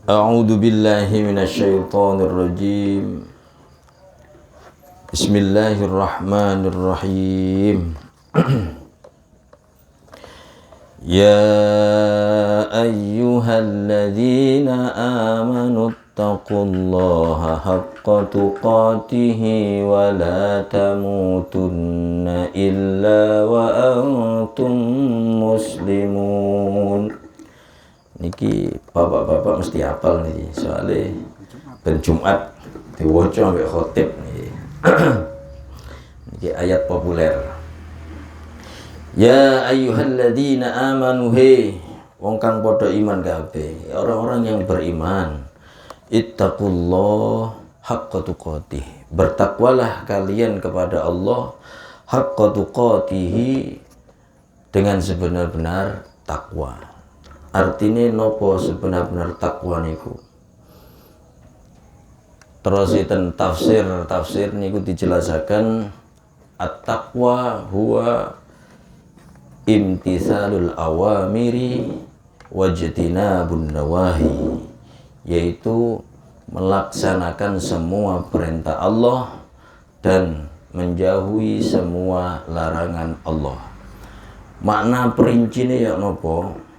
A'udzu billahi minasyaitonir rajim. Bismillahirrahmanirrahim. Ya ayyuhalladzina amanu taqullaha haqqa tuqatih wa la tamutunna illa wa antum muslimun. Niki bapak-bapak mesti hafal nih, soalnya ben Jumat diwaca ambek khotib nih. Niki ayat populer. Ya ayyuhalladzina amanu he wong kang padha iman kabeh, orang-orang yang beriman. Ittaqullah haqqa tuqatih. Bertakwalah kalian kepada Allah haqqa tuqatih, dengan sebenar-benar takwa. Artinya nopo sebenar-benar takwa niku. Terus iten tafsir niku dijelasaken at-taqwa huwa imtithalul awamiri wajtinabun nawahi, yaitu melaksanakan semua perintah Allah dan menjauhi semua larangan Allah. Makna perincinya ya nopo?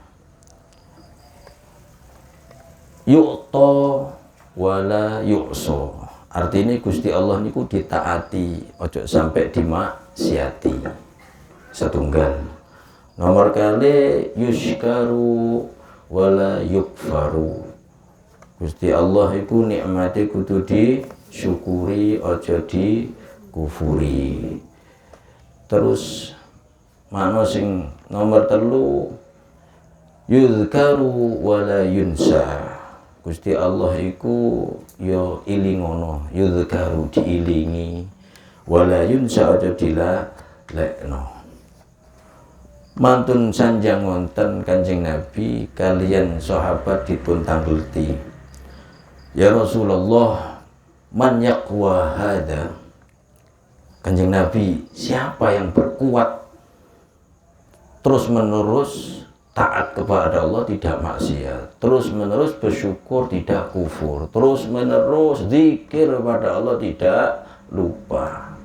Yu'to wala yu'so. Artinya Gusti Allah niku ditaati, ojo sampai dimaksiati. Setunggal. Nomor kali yushkaru wala yukfaru. Gusti Allah iku nikmate kudu disyukuri, ojo dikufuri. Terus makna sing nomor 3 yuzkaru wala yunsa. Gusti Allah iku yo ilingono, yuzkaru diilingi, wala yunsa aja dilalekno. Mantun sanjang wonten Kanjeng Nabi kalian sahabat dipun tanggleti. Ya Rasulullah, man yaqwa hada? Kanjeng Nabi, siapa yang berkuat terus menerus taat kepada Allah, tidak maksiat, terus menerus bersyukur, tidak kufur, terus menerus zikir kepada Allah, tidak lupa.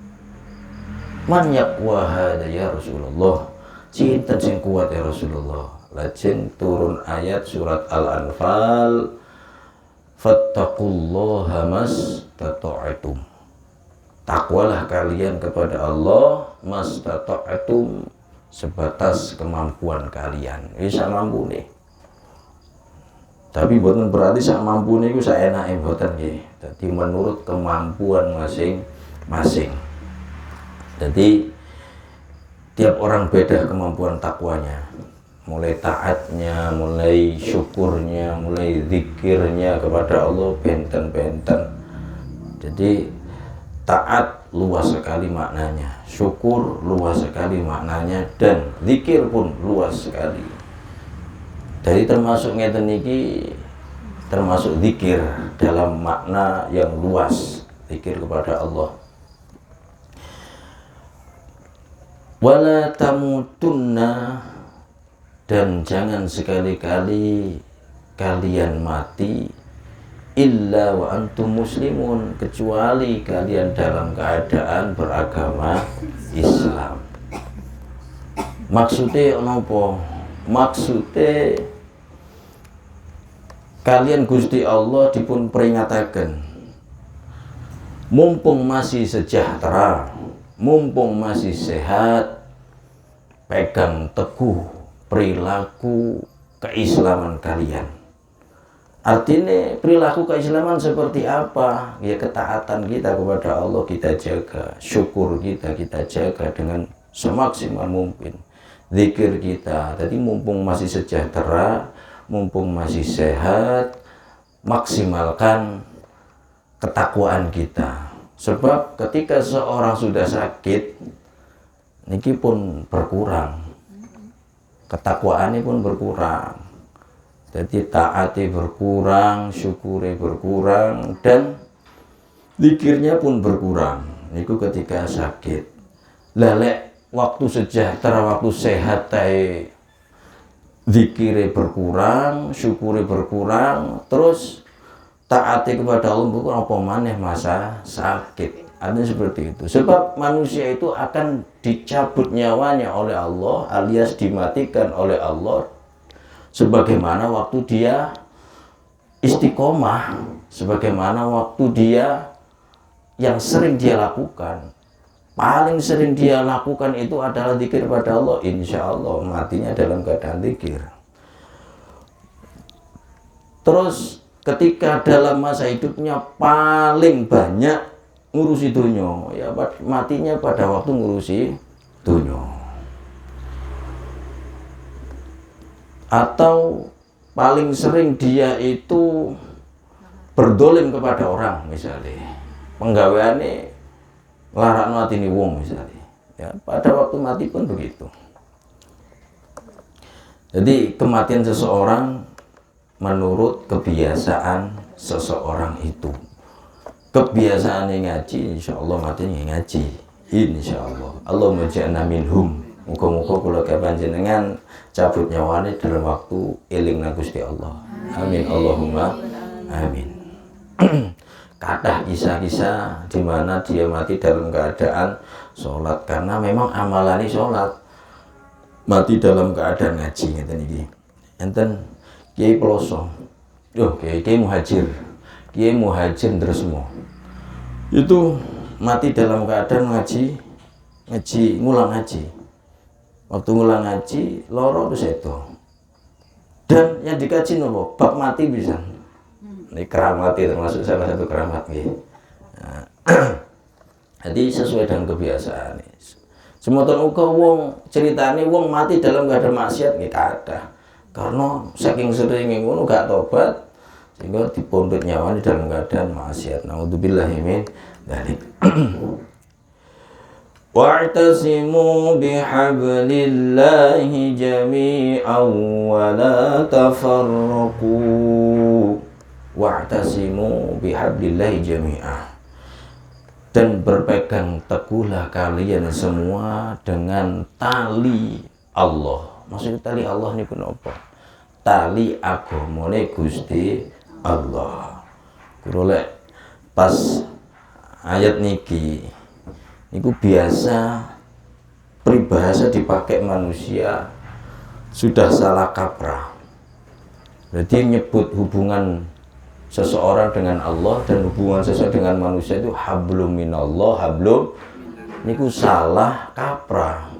Man yaqwa hada ya Rasulullah? Cinten sing kuat ya Rasulullah. Lajeng turun ayat surat Al-Anfal, fattaqullaha mastata'tum. Takwalah kalian kepada Allah mastata'tum, sebatas kemampuan kalian. Bisa mampu nih. Tapi bukan berarti sak mampu nih saya enake mboten nggih. Jadi menurut kemampuan masing-masing. Jadi tiap orang beda kemampuan takwanya. Mulai taatnya, mulai syukurnya, mulai zikirnya kepada Allah benten-benten. Jadi taat luas sekali maknanya, syukur luas sekali maknanya, dan zikir pun luas sekali. Jadi termasuk ngeten niki, termasuk zikir dalam makna yang luas, zikir kepada Allah. Wala tamutunna, dan jangan sekali-kali kalian mati illa wa antum muslimun, kecuali kalian dalam keadaan beragama Islam. Maksudnya apa? Maksudnya kalian Gusti Allah dipun peringataken, mumpung masih sejahtera, mumpung masih sehat, pegang teguh perilaku keislaman kalian. Artinya perilaku keislaman seperti apa? Ya ketaatan kita kepada Allah kita jaga, syukur kita jaga dengan semaksimal mungkin, zikir kita. Jadi mumpung masih sejahtera, mumpung masih sehat, maksimalkan ketakwaan kita. Sebab ketika seorang sudah sakit, niki pun berkurang, ketakwaannya pun berkurang. Jadi taati berkurang, syukuri berkurang, dan zikirnya pun berkurang. Niku ketika sakit. Lelek waktu sejahtera, waktu sehat, zikire berkurang, syukure berkurang, terus taati kepada Allah berkurang, apa maneh masa sakit. Artinya seperti itu. Sebab manusia itu akan dicabut nyawanya oleh Allah alias dimatikan oleh Allah sebagaimana waktu dia istiqomah, sebagaimana waktu dia yang sering dia lakukan. Paling sering dia lakukan itu adalah zikir pada Allah. Insya Allah matinya dalam keadaan zikir. Terus ketika dalam masa hidupnya paling banyak ngurusi dunia, ya matinya pada waktu ngurusi dunia. Atau paling sering dia itu berdolim kepada orang, misalnya penggaweane larakno atine wong misalnya, ya pada waktu mati pun begitu. Jadi kematian seseorang menurut kebiasaan seseorang itu. Kebiasaan yang ngaji, insya Allah matinya ngaji, insya Allah. Allahumma ja'alna minhum. Muga-muga kula kepanjenengan cabut nyawane dalam waktu eling nang Gusti Allah. Amin Allahumma amin. Kathah kisah-kisah di mana dia mati dalam keadaan sholat, karena memang amalannya sholat. Mati dalam keadaan ngaji, ngeten iki. Enten Kiai Peloso, Kiai Muhajir Dresmo. Itu mati dalam keadaan ngaji, ngulang ngaji. Waktu ngulang ngaji, loro terus itu. Dan yang dikaji nopo? Bab mati bisa. Ini keramat, termasuk salah satu keramat gitu. Nah, jadi sesuai dengan kebiasaan. Semoten uga wong ceritane wong mati dalam keadaan maksiat nggih kathah. Karena saking sering ngono gak tobat sehingga dipundhut nyawanya dalam keadaan maksiat. Naudzubillahi min dzalik. Wa'tasimu bihablillahi jami'an wa la tafarraqu. Wa'tasimu bihablillahi jami'ah, dan berpegang teguhlah kalian semua dengan tali Allah. Maksudnya tali Allah ini kenapa? Tali agamane Gusti Allah. Kurolek pas ayat niki niku biasa peribahasa dipakai manusia sudah salah kaprah. Berarti nyebut hubungan seseorang dengan Allah dan hubungan seseorang dengan manusia itu hablum minallah, hablum niku salah kaprah.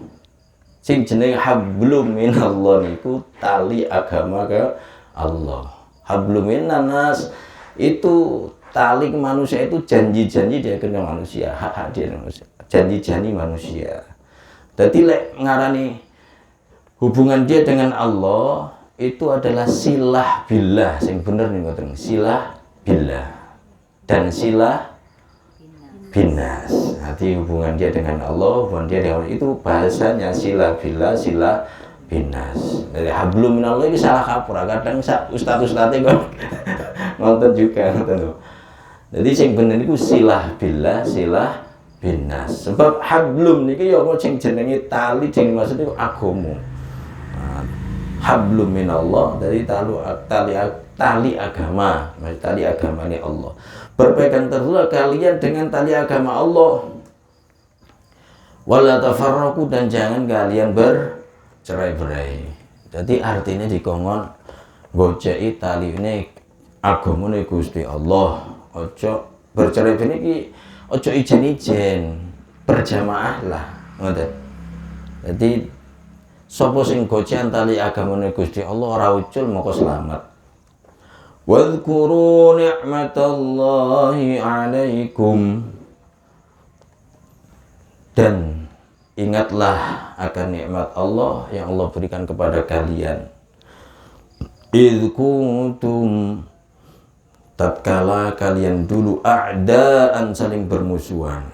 Sing jenenge hablum minallah niku tali agama ke Allah. Hablum minannas itu tali ke manusia, itu janji-janji dia kena manusia, hak-hak dia manusia, janji-janji manusia. Jadi lek ngarani hubungan dia dengan Allah itu adalah silah billah, sing bener nih ngoten, silah billah dan silah binas. Nanti hubungan dia dengan Allah, hubungan dia dengan Allah itu bahasanya silah billah, silah binas. Dari hablum minallah ini salah kaprah, kadang ustaz-ustaznya kok nonton juga nonton. Jadi sing bener itu silah billah, silah binas. Sebab hablum niki ya mau sing jenenge tali, sing maksud itu agama. Hablum minallah dari tali agama, tali agama ini Allah. Berpegang teguhlah kalian dengan tali agama Allah. Wala tafarraqu, dan jangan kalian bercerai-berai. Jadi artinya dikongkon goceki tali ini agamane Gusti Allah. Ojo bercerai-berai iki ojo ijen-ijen, berjamaah lah, ngoten. Jadi sapa sing gocean tali agamane Gusti Allah ora ucul moko selamat. Wadhkuru ni'matallahi 'alaikum, dan ingatlah akan nikmat Allah yang Allah berikan kepada kalian. Idz kuntum, tatkala kalian dulu a'daan, saling bermusuhan.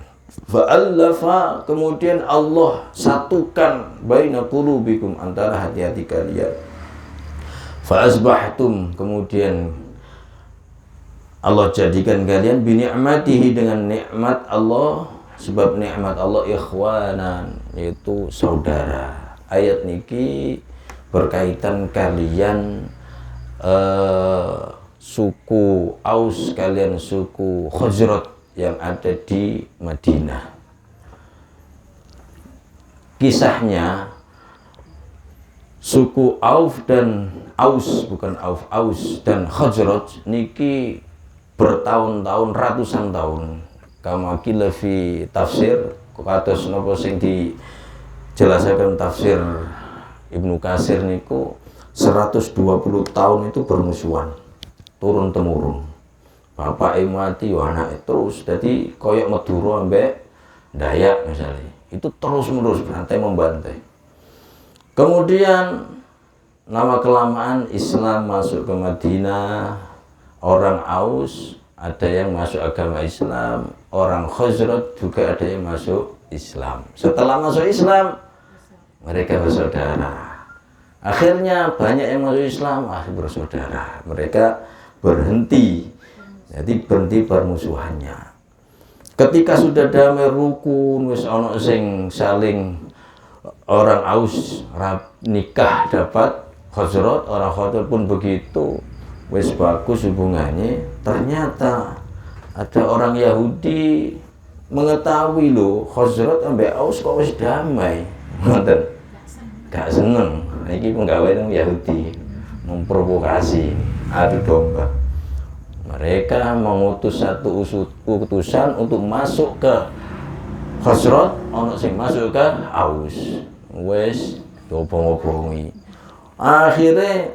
Fa'allafa, kemudian Allah satukan baina qulubikum, antara hati-hati kalian. Fa'asbahtum, kemudian Allah jadikan kalian bini'matihi, dengan nikmat Allah. Sebab nikmat Allah ikhwanan, yaitu saudara. Ayat niki berkaitan kalian suku Aus kalian suku Khazraj yang ada di Madinah. Kisahnya suku Aus dan Khazraj niki bertahun-tahun ratusan tahun. Kama kila fi tafsir kados napa sing dijelasaken tafsir Ibnu Katsir niku 120 tahun itu bermusuhan turun temurun. Bapak mati anak terus jadi koyok Madura ambek Dayak misalnya. Itu terus-menerus bantai-membantai. Kemudian lama kelamaan Islam masuk ke Madinah, orang Aus ada yang masuk agama Islam, orang Khazraj juga ada yang masuk Islam. Setelah masuk Islam, mereka bersaudara. Akhirnya banyak yang masuk Islam, bersaudara. Mereka berhenti, jadi berhenti permusuhannya. Ketika sudah damai rukun, wis ono sing saling orang Aus nikah dapat Khazraj, orang Khazraj pun begitu. Wis bagus hubungannya, ternyata ada orang Yahudi mengetahui loh Khazraj sampai Aus kok wis damai, ngoten. Gak seneng. Iki penggawe nang Yahudi memprovokasi adu domba. Mereka mengutus satu utusan untuk masuk ke Khazraj, ono sing masuk ke Aus. Wis dobong-obongi. Akhirnya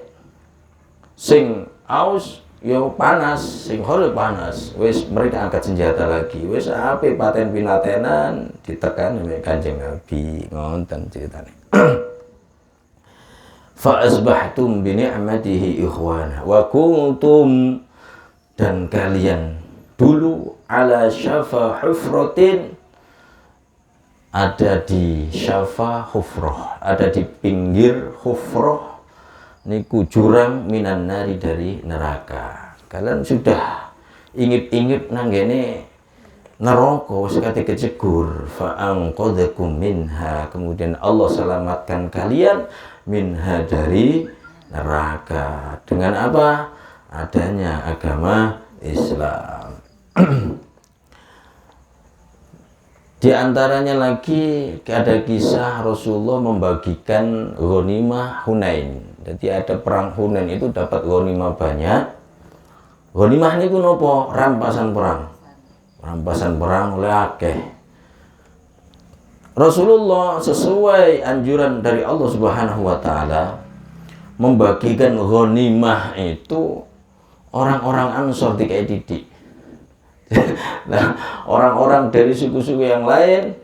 sing Aus yo panas, sing Khazraj panas. Wis mereka angkat senjata lagi. Wis ape paten pinatenan ditekan oleh Kanjeng Nabi. Ngonten ceritane. Fa asbahtum bi ni'matihi ikhwana wa kuntum, dan kalian dulu ala syafa hufratin, ada di syafa hufrah, ada di pinggir hufrah niku jurang minan nari, dari neraka. Kalian sudah ingip-ingip nanggene neraka wis kate kejegur, fa anqadzakum minha, kemudian Allah selamatkan kalian minha, dari neraka. Dengan apa? Adanya agama Islam. Di antaranya lagi ada kisah Rasulullah membagikan ghanimah Hunain. Jadi ada perang Hunain itu dapat ghanimah banyak. Ghanimah niku napa? Rampasan perang. Rampasan perang oleh akeh. Rasulullah sesuai anjuran dari Allah Subhanahu wa taala membagikan ghanimah itu orang-orang Ansor dikai didik. Nah, orang-orang dari suku-suku yang lain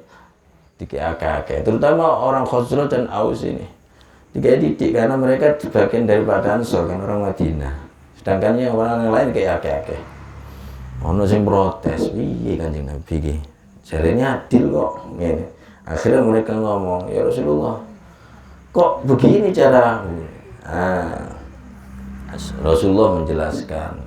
dikai, terutama orang Khazraj dan Aus ini dikai didik karena mereka bagian daripada Ansor, kan orang Madinah. Sedangkan yang orang yang lain kayak akeh. Ono sing protes, piye Kanjeng Nabi iki? Jarene adil kok ngene. Akhirnya mereka ngomong, ya Rasulullah, kok begini cara? Rasulullah menjelaskan,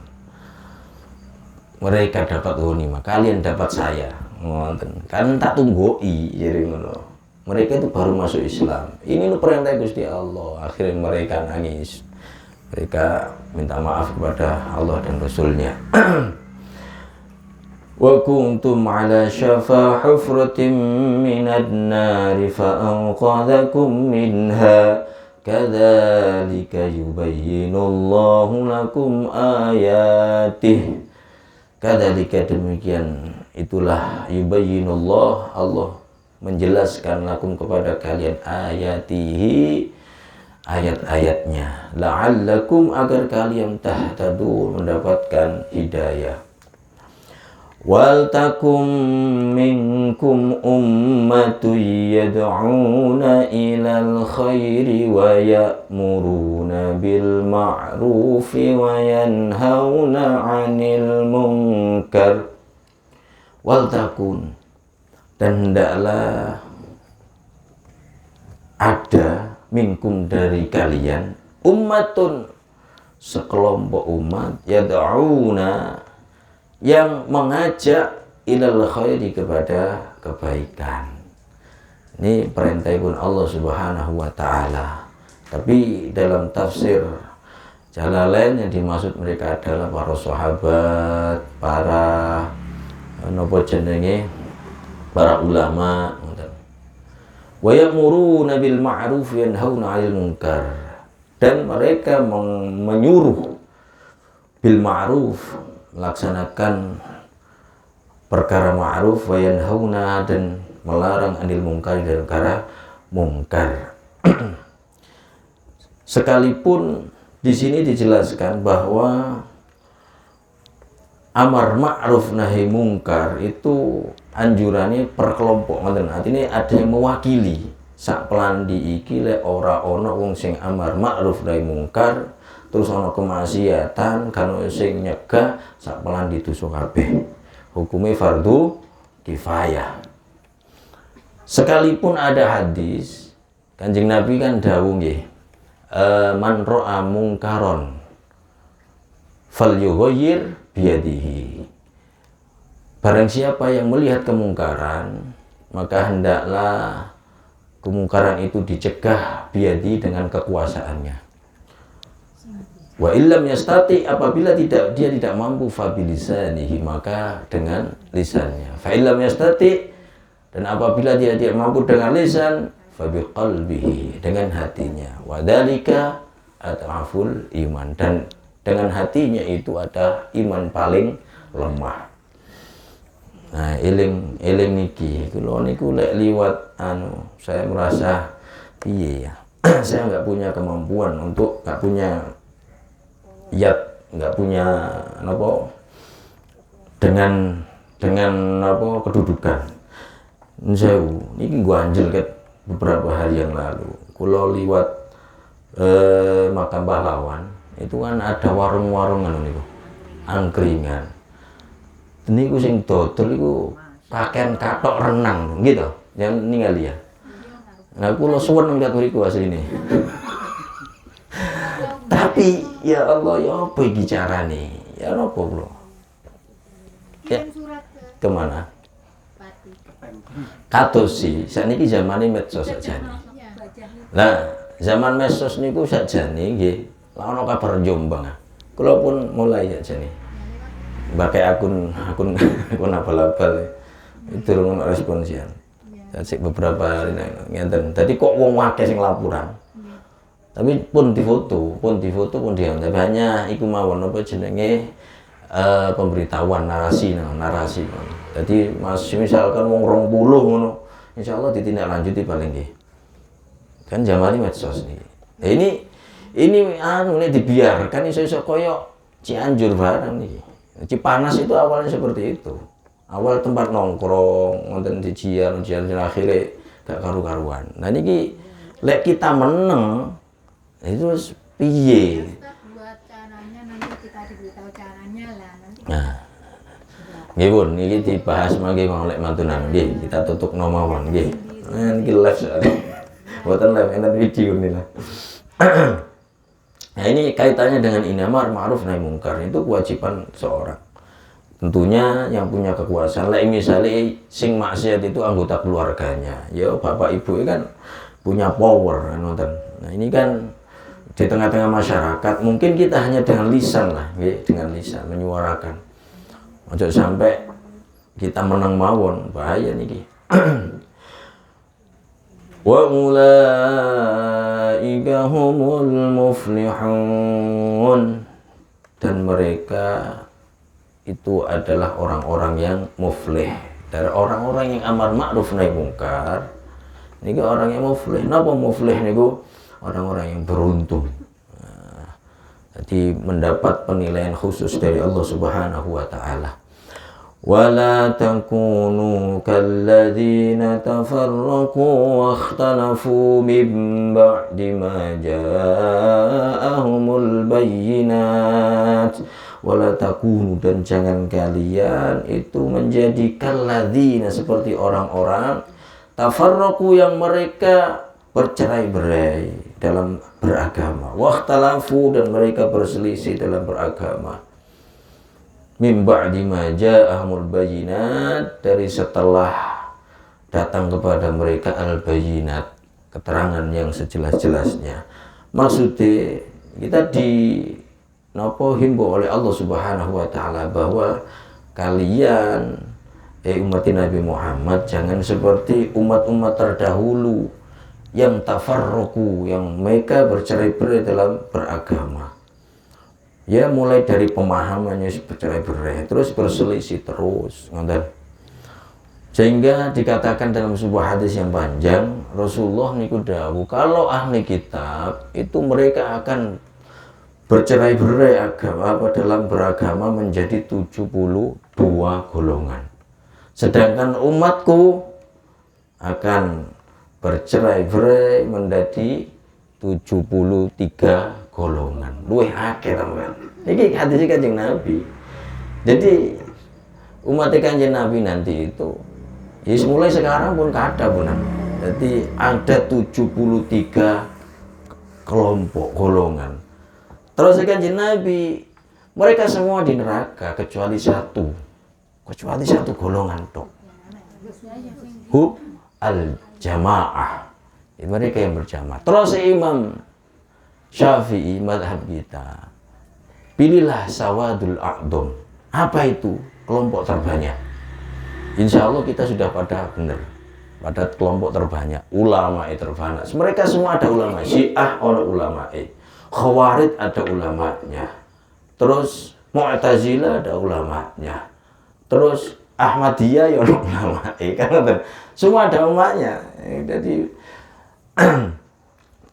mereka dapat ghanimah, kalian dapat saya. Ngoten. Kan tak tunggoi jadi ngono. Mereka itu baru masuk Islam. Ini lu perintah Gusti Allah. Akhirnya mereka nangis. Mereka minta maaf kepada Allah dan Rasulnya. Wa kuntum ala syafa hufratin minan nari fa anqadhakum minha kadzalika yubayyinullahu lakum ayatihi. Kadzalika, demikian itulah yubayyinullah, Allah menjelaskan lakum kepada kalian ayatihi, ayat-ayatnya, la'allakum, agar kalian tahtadun, mendapatkan hidayah. Wal takum minkum ummatun yad'una ilal khairi wa ya'muruna bil ma'rufi wa yanhauna 'anil munkar. Wal takun, dan hendaklah ada minkum, dari kalian, ummatun, sekelompok umat, yad'una, yang mengajak ilal khairi, kepada kebaikan. Ini perintah pun Allah Subhanahu wa taala. Tapi dalam tafsir Jalalain yang dimaksud mereka adalah para sahabat, para napa jenenge, para ulama. Wa ya'muruna bil ma'ruf wa yanhauna 'anil munkar. Dan mereka menyuruh bil ma'ruf, melaksanakan perkara ma'ruf, wa yanhauna, dan melarang 'anil munkar, dari perkara mungkar. Sekalipun di sini dijelaskan bahwa amar ma'ruf nahi mungkar itu anjurannya per kelompok, artinya ada yang mewakili sak pelandi iki lek ora ono wong sing amar ma'ruf nahi mungkar terus ono kemaksiatan kan sing nyegah sak pelandi dosa kabeh, hukumnya fardu kifayah. Sekalipun ada hadis Kanjeng Nabi kan dawuh nggih, man ra'a mungkaron falyughayyir biyadihi. Barang siapa yang melihat kemungkaran, maka hendaklah kemungkaran itu dicegah biyadi, dengan kekuasaannya. Wa illam yastati, apabila dia tidak mampu, fabilisanihi, maka dengan lisannya. Fa illam yastati, dan apabila dia tidak mampu dengan lisan, fabiqalbihi, dengan hatinya. Wa dzalika at'aful iman, dan dengan hatinya itu ada iman paling lemah. Nah, eling niki kula niku lek liwat saya merasa piye ya. Saya nggak punya kemampuan untuk, nggak punya nggak punya apa, dengan kedudukan. Sewu niki gua anjel ket beberapa hari yang lalu kula liwat makam pahlawan, itu kan ada warung-warung niku, angkringan. Niku sing dodol iku pakaian katok renang gitu, yang ningali ya. Nah kula suwen ngeliat mriku asline. Tapi ya Allah, ya apa iki carane? Ya napa kula? Ya kemana? Kados sih, sakniki zamane medsos sajane. Nah, zaman medsos niku sakjane nggih, la ono kabar Jombang. Kula pun mulai ya jane. Pakai akun abal-abal itu rumah responsian. Jadi beberapa hari ngenten. Tadi kok wong akeh sing laporan. Tapi pun difoto pun diam. Tapi hanya iku mawon apa jenenge pemberitahuan, narasi. Jadi misalkan wong 20 ngono, insyaallah ditindaklanjuti paling nggih. Kan zaman medsos nih. Nah, ini dibiarkan iso-iso koyo Cianjur barang nih. Cipanas itu awalnya seperti itu. Awal tempat nongkrong, ngonten ujian akhirnya gak karu-karuan. Nah ini lek kita meneng itu piye? Buat caranya nanti kita diberitahu caranya lah nanti. Nah, nggih pun niki dibahas mangke mau lek mantunan nggih, kita tutup nomawon nggih. Nah niki live soalnya. Mboten live enten video nih lah. Nah ini kaitannya dengan amar ma'ruf nahi mungkar, itu kewajiban seorang. Tentunya yang punya kekuasaan. Lah misalnya sing maksiat itu anggota keluarganya, ya bapak ibu kan punya power kan. Nah ini kan di tengah-tengah masyarakat mungkin kita hanya dengan lisan lah, ya, dengan lisan menyuarakan. Ojo sampai kita menang mawon, bahaya niki. Wa ulaika humul muflihun, dan mereka itu adalah orang-orang yang muflih. Dari orang-orang yang amar ma'ruf nahi mungkar niki orang yang muflih. Napa muflih niku? Orang-orang yang beruntung. Nah, jadi mendapat penilaian khusus dari Allah Subhanahu wa taala. ولا تكونوا كالذين تفرقوا واختلفوا من بعد ما جاءهم البينات ولا تكونوا, dan jangan kalian itu menjadi kalladzina, seperti orang-orang tafarraqu yang mereka bercerai-berai dalam beragama, wakhtalafu, dan mereka berselisih dalam beragama, min ba'di ma ja'ahumul bayyinat, dari setelah datang kepada mereka al-bayyinat, keterangan yang sejelas-jelasnya. maksudnya kita himbau oleh Allah Subhanahu wa taala bahwa kalian umat Nabi Muhammad jangan seperti umat-umat terdahulu yang tafarruqu, yang mereka bercerai-berai dalam beragama. Ya mulai dari pemahamannya bercerai-berai, terus berselisih terus, sehingga dikatakan dalam sebuah hadis yang panjang, Rasulullah niku dawuh kalau ahli kitab itu mereka akan bercerai-berai dalam beragama menjadi 72 golongan. Sedangkan umatku akan bercerai-berai menjadi 73 golongan. Luwih akeh teman. Iki hadis Kanjeng Nabi. Jadi umat Kanjeng Nabi nanti itu mulai sekarang pun kada punan. Jadi ada 73 kelompok golongan. Terus Kanjeng Nabi mereka semua di neraka kecuali satu golongan tok. Al-jamaah. Mereka yang berjamaah. Terus Imam Syafi'i mazhab kita, pilihlah sawadul a'dham. Apa itu? Kelompok terbanyak. Insya Allah kita sudah pada benar, pada kelompok terbanyak, ulama terbanyak. Mereka semua ada ulama. Syiah ada ulama, Khawarij ada ulamanya, terus Mu'tazilah ada ulamanya, terus Ahmadiyah ya ada ulama, kan semua ada ulamanya. Jadi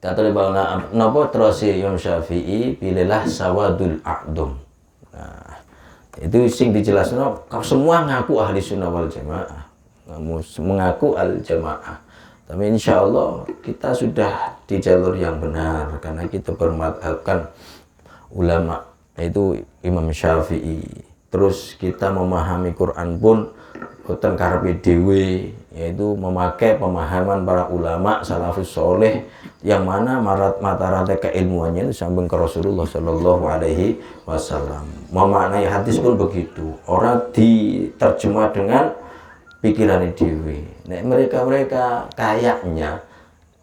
kata napa terus Imam Syafi'i pilihlah sawadul a'dham. Nah, itu sing dijelaskan semua ngaku ahli sunnah wal jamaah, mengaku al jamaah. Tapi insya Allah kita sudah di jalur yang benar karena kita bermadhabkan ulama itu Imam Syafi'i. Terus kita memahami Quran pun boten karepe dhewe, yaitu memakai pemahaman para ulama salafus soleh yang mana mata rantai keilmuannya itu sambung ke Rasulullah Shallallahu Alaihi Wasallam. Memaknai hadis pun begitu, orang diterjemah dengan pikiran dewi. Nah, mereka kayaknya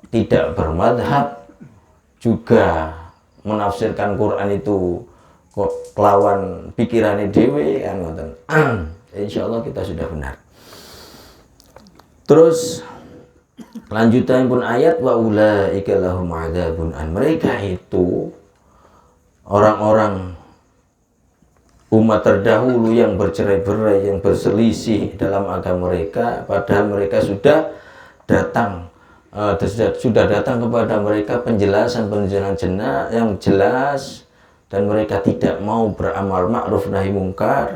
tidak bermadhab juga menafsirkan Quran itu kok lawan pikiran dewi kan ngoten. Insya Allah kita sudah benar. Terus lanjutan pun ayat wa ulaika lahum adzabun an. Mereka itu orang-orang umat terdahulu yang bercerai-berai, yang berselisih dalam agama mereka, padahal mereka sudah datang kepada mereka penjelasan yang jelas, dan mereka tidak mau beramal ma'ruf nahi mungkar.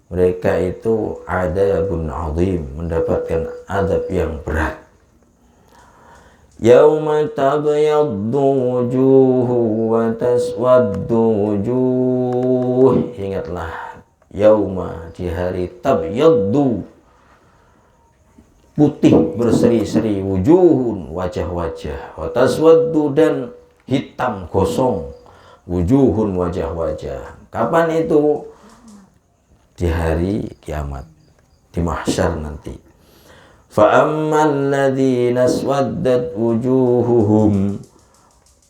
Mereka itu adzabun azim, mendapatkan azab yang berat. Yauma tabyaddu wujuhu wa taswaddu wujuh. Ingatlah yauma, di hari tabyaddu, putih berseri-seri, wujuhun, wajah-wajah, wa taswaddu, dan hitam gosong, wujuhun, wajah-wajah. Kapan itu? Di hari kiamat, di mahsyar nanti. Fa ammal ladzina aswaddat wujuhuhum.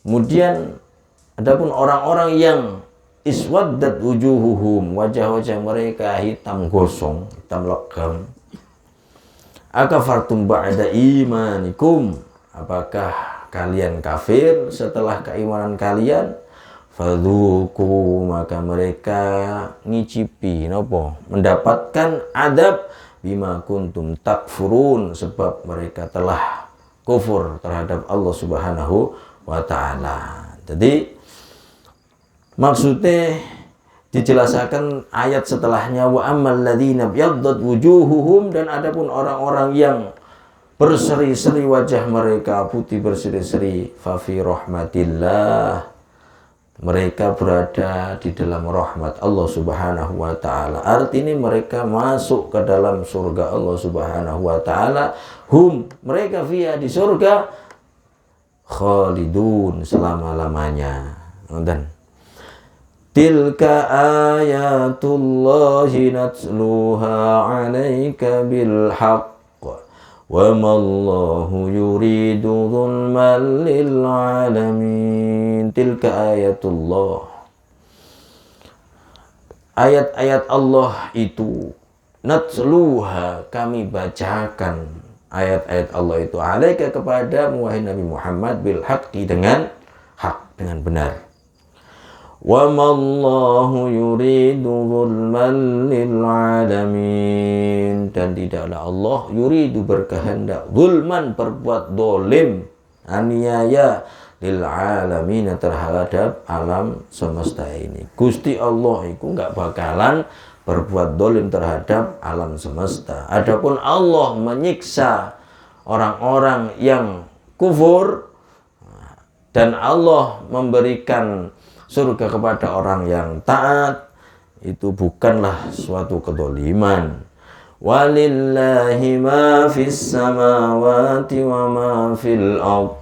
Kemudian adapun orang-orang yang iswaddat wujuhuhum, wajah-wajah mereka hitam gosong, hitam legam. Akafartum ba'da imanikum. Apakah kalian kafir setelah keimanan kalian? Fadzuku, maka mereka ngicipi mendapatkan adab bima kuntum takfurun, sebab mereka telah kufur terhadap Allah Subhanahu wa taala. Jadi maksudnya dijelaskan ayat setelahnya wa ammal ladzina yaddat wujuhuhum, dan adapun orang-orang yang berseri-seri wajah mereka, putih berseri-seri, fa fi rahmatillah, mereka berada di dalam rahmat Allah Subhanahu wa taala. Artinya mereka masuk ke dalam surga Allah Subhanahu wa taala. Mereka fiha, di surga, khalidun, selama-lamanya. Dan tilka ayatullahi natluha 'alaika bil haqq wa mallahu yuridu zulman lil alamin. Tilka ayatullah. Ayat-ayat Allah itu natsluha, kami bacakan ayat-ayat Allah itu alaika kepada wahai Nabi Muhammad bil haqqi, dengan hak, dengan benar. Wa mallahu yuridu zulman lil alamin, dan tidaklah Allah yuridu berkehendak zulman berbuat dolim, aniaya, lil alamin terhadap alam semesta ini. Gusti Allah itu enggak bakalan berbuat dolim terhadap alam semesta. Adapun Allah menyiksa orang-orang yang kufur dan Allah memberikan surga kepada orang yang taat, itu bukanlah suatu kedoliman. Walillahi ma fis samawati wa ma fil ard,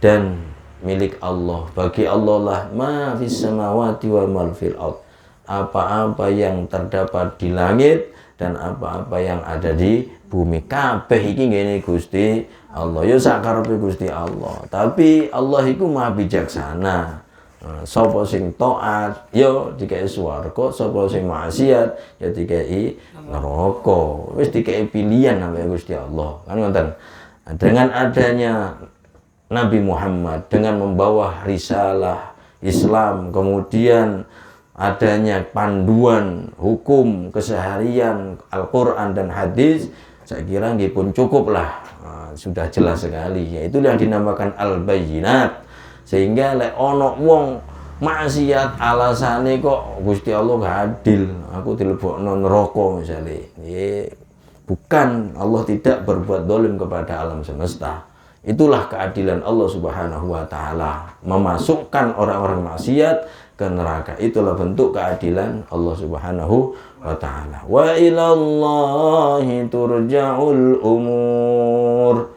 dan milik Allah, bagi Allah lah ma fis samawati wa ma fil ard, apa-apa yang terdapat di langit dan apa-apa yang ada di bumi. Kabeh iki ngene Gusti Allah, ya sakarepe Gusti Allah. Tapi Allah iku Maha bijaksana. Sapa sing taat ya dikei swarga, sapa sing maksiat ya dikei neraka. Wis dikei pilihan sampe Gusti Allah. Kan ngoten. Dengan adanya Nabi Muhammad, dengan membawa risalah Islam, kemudian adanya panduan hukum keseharian Al-Quran dan hadis, saya kira nggih pun cukup lah. Sudah jelas sekali, yaitu yang dinamakan al-bayyinat. Sehingga lek ono wong maksiat alasane kok Gusti Allah gak adil, aku dilebokno neraka misalnya. Bukan, Allah tidak berbuat dolim kepada alam semesta. Itulah keadilan Allah Subhanahu wa taala, memasukkan orang-orang maksiat ke neraka. Itulah bentuk keadilan Allah Subhanahu wa taala. Wa ilallahi turja'ul umur.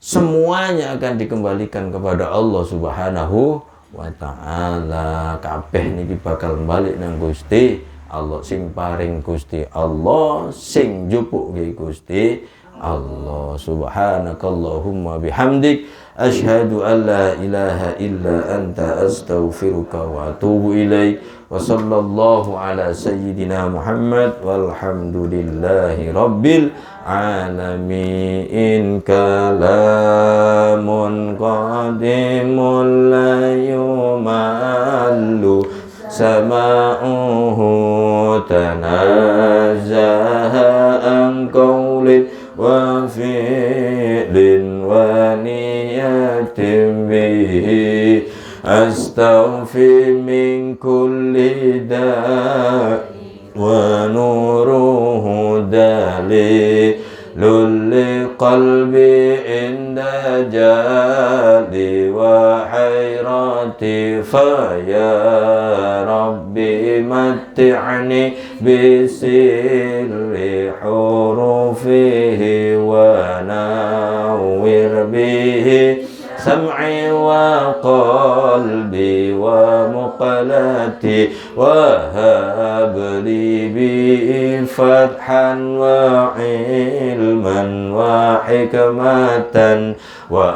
Semuanya akan dikembalikan kepada Allah Subhanahu wa ta'ala. Kabeh niki bakal balik nang Gusti Allah. Sing paring Gusti Allah, sing njupuk Gusti Allah. Subhanakallahumma bihamdik, asyhadu an la ilaha illa anta, astaghfiruka wa atubu ilaik. Wa sallallahu ala sayyidina Muhammad walhamdulillahi rabbil alamin. Kalamun qadimun la yumallu sama'uhu, tanazzaha an qawlin wa fi'lin wa niyatin bihi, astaghfir min kulli da' wa nuruhu dalilul liqalbi inda jali wa hayrati, fa ya rabbi matti'ni bisirri hurufihi wa nawwir bihi sam'i wa qalbi wa muqalati, wa habli bi fathan wa ilman wa hikmatan, wa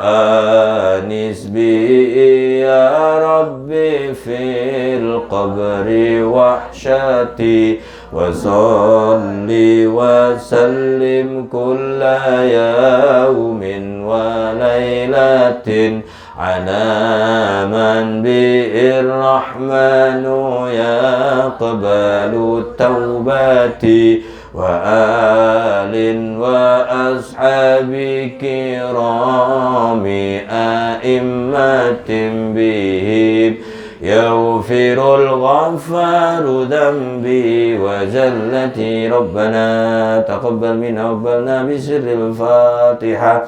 anis bi ya rabbi fil qabri wahsyati, wa salli wa sallim kulla yawmin wa laylatin ala man bi'ir rahmanu yaqbalu tawbati, wa alin wa ashabi kirami a'immatin bihim yaghfirul ghafaru dhanbi wa jallati. Rabbana taqabbal minna wa qbalna bi sirril Fatiha.